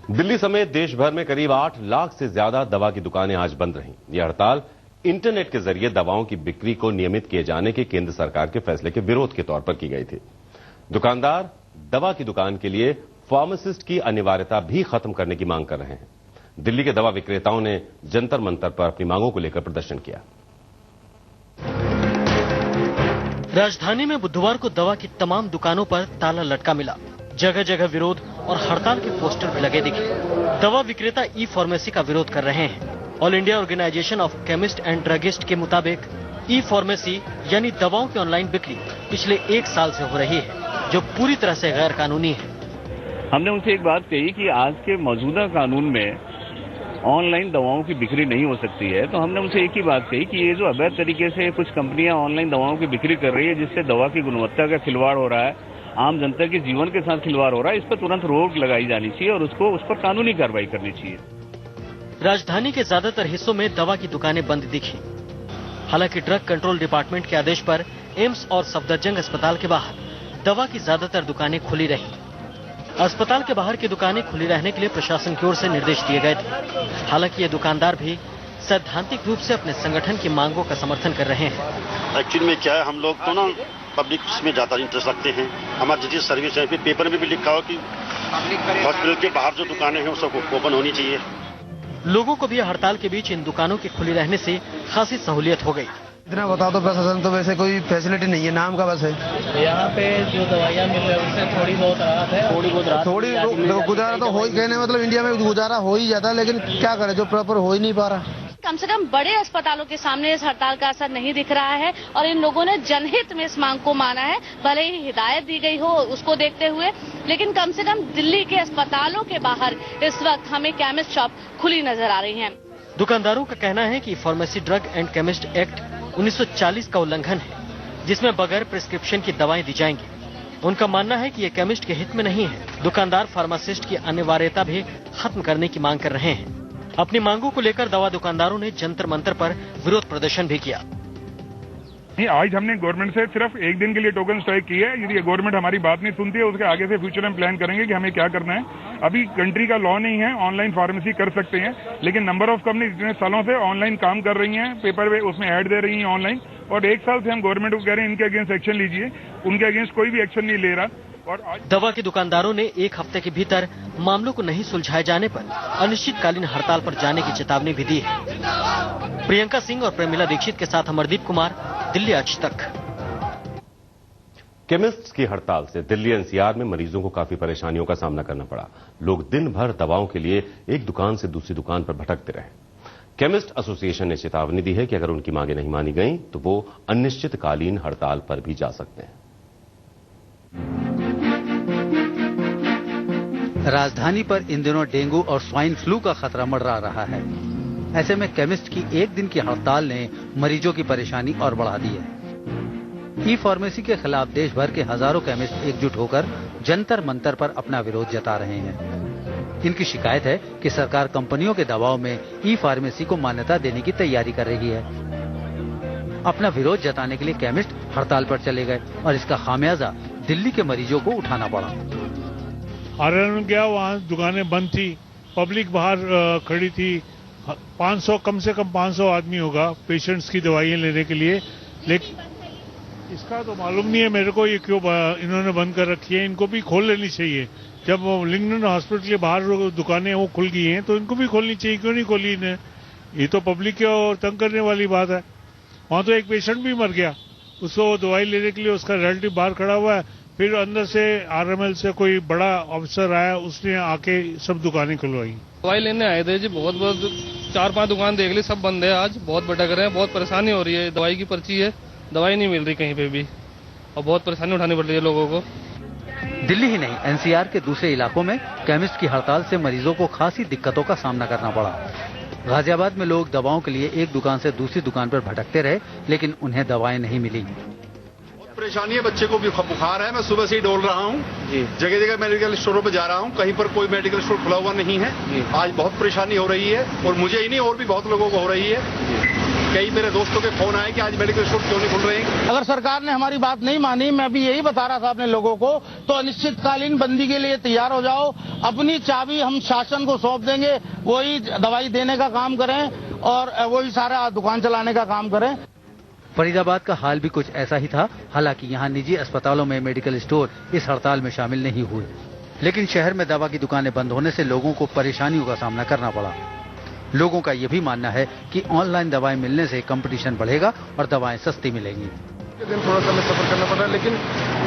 दिल्ली समेत देश भर में करीब 8 लाख से ज्यादा दवा की दुकानें आज बंद रहीं। यह हड़ताल इंटरनेट के जरिए दवाओं की बिक्री को नियमित किए जाने के केंद्र सरकार के फैसले के विरोध के तौर पर की गई थी। दुकानदार दवा की दुकान के लिए फार्मासिस्ट की अनिवार्यता भी खत्म करने की मांग कर रहे हैं। दिल्ली के दवा विक्रेताओं ने जंतर मंतर पर अपनी मांगों को लेकर प्रदर्शन किया। राजधानी में बुधवार को दवा की तमाम दुकानों पर ताला लटका मिला। जगह जगह विरोध और हड़ताल के पोस्टर भी लगे दिखे। दवा विक्रेता ई फार्मेसी का विरोध कर रहे हैं। All India Organisation of Chemist and Druggist के मुताबिक ई फार्मेसी यानी दवाओं की ऑनलाइन बिक्री पिछले 1 साल से हो रही है, जो पूरी तरह से गैर कानूनी है। हमने उनसे एक बात कही कि आज के मौजूदा कानून में ऑनलाइन दवाओं की बिक्री नहीं हो सकती है, तो हमने उनसे एक ही बात कही कि ये जो अवैध तरीके से कुछ कंपनियां ऑनलाइन दवाओं की बिक्री कर रही है, जिससे दवा की गुणवत्ता का खिलवाड़ हो रहा है, आम जनता के जीवन के साथ खिलवाड़ हो रहा है, इस पर तुरंत रोक लगाई जानी चाहिए और उस पर कानूनी कार्रवाई करनी चाहिए। राजधानी के ज्यादातर हिस्सों में दवा की दुकानें बंद दिखी। हालांकि ड्रग कंट्रोल डिपार्टमेंट के आदेश पर एम्स और सफदरजंग अस्पताल के बाहर दवा की ज्यादातर दुकानें खुली रहीं। अस्पताल के बाहर की दुकानें खुली रहने के लिए प्रशासन की ओर से निर्देश दिए गए थे। हालांकि ये दुकानदार भी सैद्धांतिक रूप से अपने संगठन की मांगों का समर्थन कर रहे हैं। एक्चुअली में क्या है, हम लोग तो ना पब्लिक में ज्यादा इंटरेस्ट रखते हैं। हमारी जितनी सर्विस है, पेपर में भी लिखा हो कि हॉस्पिटल के बाहर जो दुकानें हैं वो सब ओपन होनी चाहिए। लोगों को भी हड़ताल के बीच इन दुकानों के खुले रहने से खासी सहूलियत हो गई। इतना बता दो, प्रशासन तो वैसे कोई फैसिलिटी नहीं है, नाम का बस है। यहाँ पे जो दवाइयाँ मिल रही है उससे थोड़ी बहुत राहत है। थोड़ी गुजारा तो हो ही, कहने मतलब इंडिया में गुजारा हो ही जाता है, लेकिन क्या करे, जो प्रॉपर हो ही नहीं पा रहा। कम से कम बड़े अस्पतालों के सामने इस हड़ताल का असर नहीं दिख रहा है और इन लोगों ने जनहित में इस मांग को माना है। भले ही हिदायत दी गई हो उसको देखते हुए, लेकिन कम से कम दिल्ली के अस्पतालों के बाहर इस वक्त हमें केमिस्ट शॉप खुली नजर आ रही हैं। दुकानदारों का कहना है कि pharmacy drug and chemist act 1940 का उल्लंघन है, जिसमें बगैर प्रिस्क्रिप्शन की दवाएं दी जाएंगी। उनका मानना है कि ये केमिस्ट के हित में नहीं है। दुकानदार फार्मासिस्ट की अनिवार्यता भी खत्म करने की मांग कर रहे हैं। अपनी मांगों को लेकर दवा दुकानदारों ने जंतर मंतर पर विरोध प्रदर्शन भी किया। आज हमने गवर्नमेंट से सिर्फ 1 दिन के लिए टोकन स्ट्राइक की है। यदि गवर्नमेंट हमारी बात नहीं सुनती है, उसके आगे से फ्यूचर में प्लान करेंगे कि हमें क्या करना है। अभी कंट्री का लॉ नहीं है, ऑनलाइन फार्मेसी कर सकते हैं, लेकिन नंबर ऑफ कंपनी इतने सालों से ऑनलाइन काम कर रही हैं, पेपर पे उसमें ऐड दे रही हैं ऑनलाइन, और 1 साल से हम गवर्नमेंट को कह रहे हैं इनके अगेंस्ट एक्शन लीजिए। उनके अगेंस्ट कोई भी एक्शन नहीं ले रहा। और दवा की दुकानदारों ने 1 हफ्ते के भीतर मामलों को नहीं सुलझाए जाने पर अनिश्चितकालीन हड़ताल पर जाने की चेतावनी भी दी है। प्रियंका सिंह और प्रेमिला दीक्षित के साथ अमरदीप कुमार, दिल्ली आज तक। केमिस्ट की हड़ताल से दिल्ली एनसीआर में मरीजों को काफी परेशानियों का सामना करना पड़ा। लोग दिन भर दवाओं के लिए एक दुकान से दूसरी दुकान पर भटकते रहे। केमिस्ट एसोसिएशन ने चेतावनी दी है कि अगर उनकी मांगें नहीं मानी गईं तो वो अनिश्चितकालीन हड़ताल पर भी जा सकते हैं। राजधानी पर इन दिनों डेंगू और स्वाइन फ्लू का खतरा मंडरा रहा है। ऐसे में केमिस्ट की 1 दिन की हड़ताल ने मरीजों की परेशानी और बढ़ा दी है। ई फार्मेसी के खिलाफ देश भर के हजारों केमिस्ट एकजुट होकर जंतर मंतर पर अपना विरोध जता रहे हैं। इनकी शिकायत है कि सरकार कंपनियों के दबाव में ई फार्मेसी को मान्यता देने की तैयारी कर रही है। अपना विरोध जताने के लिए केमिस्ट हड़ताल पर चले गए और इसका खामियाजा दिल्ली के मरीजों को उठाना पड़ा। हरियाणा में गया, वहाँ दुकानें बंद थी, पब्लिक बाहर खड़ी थी। 500 कम से कम 500 आदमी होगा पेशेंट्स की दवाइयाँ लेने के लिए। लेकिन इसका तो मालूम नहीं है मेरे को ये क्यों इन्होंने बंद कर रखी है। इनको भी खोल लेनी चाहिए। जब लिंगडन हॉस्पिटल के बाहर दुकानें वो खुल गई हैं तो इनको भी खोलनी चाहिए। क्यों नहीं खोली इन्हें? ये तो पब्लिक के और तंग करने वाली बात है। वहाँ तो एक पेशेंट भी मर गया, उसको दवाई लेने के लिए उसका रिलेटिव बाहर खड़ा हुआ है। फिर अंदर से आरएमएल से कोई बड़ा ऑफिसर आया, उसने आके सब दुकानें खुलवाई। दवाई लेने आए थे जी, बहुत 4-5 दुकान देख ली, सब बंद है। आज बहुत भटक रहे हैं, बहुत परेशानी हो रही है। दवाई की पर्ची है, दवाई नहीं मिल रही कहीं पे भी और बहुत परेशानी उठानी पड़ रही है लोगों को। दिल्ली ही नहीं, एनसीआर के दूसरे इलाकों में केमिस्ट की हड़ताल से मरीजों को खासी दिक्कतों का सामना करना पड़ा। गाजियाबाद में लोग दवाओं के लिए एक दुकान से दूसरी दुकान पर भटकते रहे, लेकिन उन्हें दवाएं नहीं मिली। परेशानी है, बच्चे को भी बुखार है। मैं सुबह से ही डोल रहा हूँ, जगह जगह मेडिकल स्टोरों पे जा रहा हूँ, कहीं पर कोई मेडिकल स्टोर खुला हुआ नहीं है। आज बहुत परेशानी हो रही है और मुझे ही नहीं और भी बहुत लोगों को हो रही है। कई मेरे दोस्तों के फोन आए कि आज मेडिकल स्टोर क्यों नहीं खुल रहे हैं। अगर सरकार ने हमारी बात नहीं मानी, मैं भी यही बता रहा था अपने लोगों को, तो अनिश्चितकालीन बंदी के लिए तैयार हो जाओ। अपनी चाबी हम शासन को सौंप देंगे, वही दवाई देने का काम करें और वही सारा दुकान चलाने का काम करें। फरीदाबाद का हाल भी कुछ ऐसा ही था। हालांकि यहाँ निजी अस्पतालों में मेडिकल स्टोर इस हड़ताल में शामिल नहीं हुए, लेकिन शहर में दवा की दुकानें बंद होने से लोगों को परेशानियों का सामना करना पड़ा। लोगों का यह भी मानना है कि ऑनलाइन दवाएं मिलने से कंपटीशन बढ़ेगा और दवाएं सस्ती मिलेंगी। दिन थोड़ा सा हमें सफर करना पड़ा, लेकिन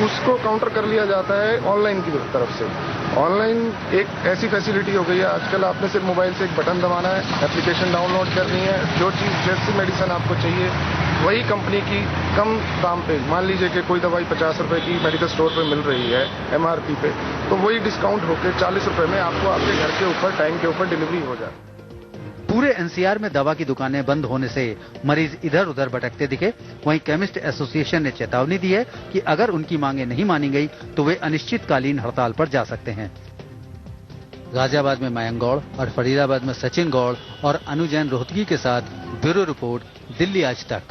उसको काउंटर कर लिया जाता है ऑनलाइन की तरफ से। ऑनलाइन एक ऐसी फैसिलिटी हो गई है आजकल, आपने सिर्फ मोबाइल से एक बटन दबाना है, एप्लीकेशन डाउनलोड करनी है, जो चीज़ जैसी मेडिसिन आपको चाहिए वही कंपनी की कम दाम पे, मान लीजिए कि कोई दवाई 50 रुपए की मेडिकल स्टोर पे मिल रही है MRP पे, तो वही डिस्काउंट होकर 40 रुपए में आपको आपके घर के ऊपर टाइम के ऊपर डिलीवरी हो जाए। पूरे NCR में दवा की दुकानें बंद होने से मरीज इधर उधर भटकते दिखे। वहीं केमिस्ट एसोसिएशन ने चेतावनी दी है कि अगर उनकी मांगे नहीं मानी गई तो वे अनिश्चितकालीन हड़ताल पर जा सकते हैं। गाजियाबाद में मयंक गौड़ और फरीदाबाद में सचिन गौड़ और अनु जैन रोहतगी के साथ ब्यूरो रिपोर्ट, दिल्ली आज तक।